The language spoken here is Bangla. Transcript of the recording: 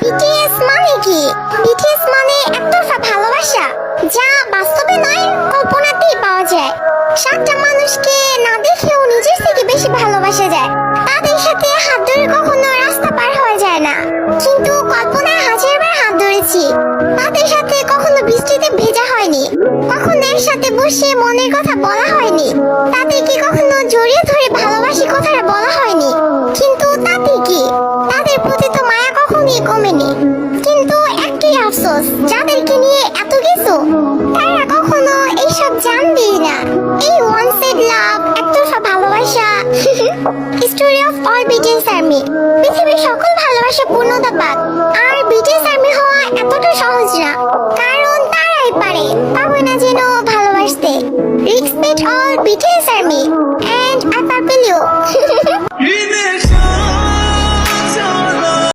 বিটিএস মানে কি? বিটিএস মানে একতরফা ভালোবাসা, যা বাস্তবে নয় কল্পনাতেই পাওয়া যায়। সাতটা মানুষকে না দেখেও নিজের থেকে বেশি ভালোবাসা যায়। তাদের সাথে হাত ধরে কখনো রাস্তা পার হয়ে যায় না, কিন্তু কল্পনায় হাজারবার হাত ধরেছি। তাদের সাথে কখনো বৃষ্টিতে ভেজা হয়নি, কখনো এর সাথে বসে মনের কথা বলা হয়নি, তাদেরকে কখনো জড়িয়ে ধরে ভালোবাসি কথাটা বলা হয়নি। কিন্তু তাতে কি, তাদের প্রতি তো মায়া কখনোই কমেনি। কিন্তু একটাই আফসোস, যাদেরকে নিয়ে এত কিছু, তারা কখনো এইসব জানবেই না। এই ওয়ান সাইড লাভ, একতরফা ভালোবাসা। Story of all BTS army. পৃথিবীর সকল ভালোবাসা পূর্ণতা পাক,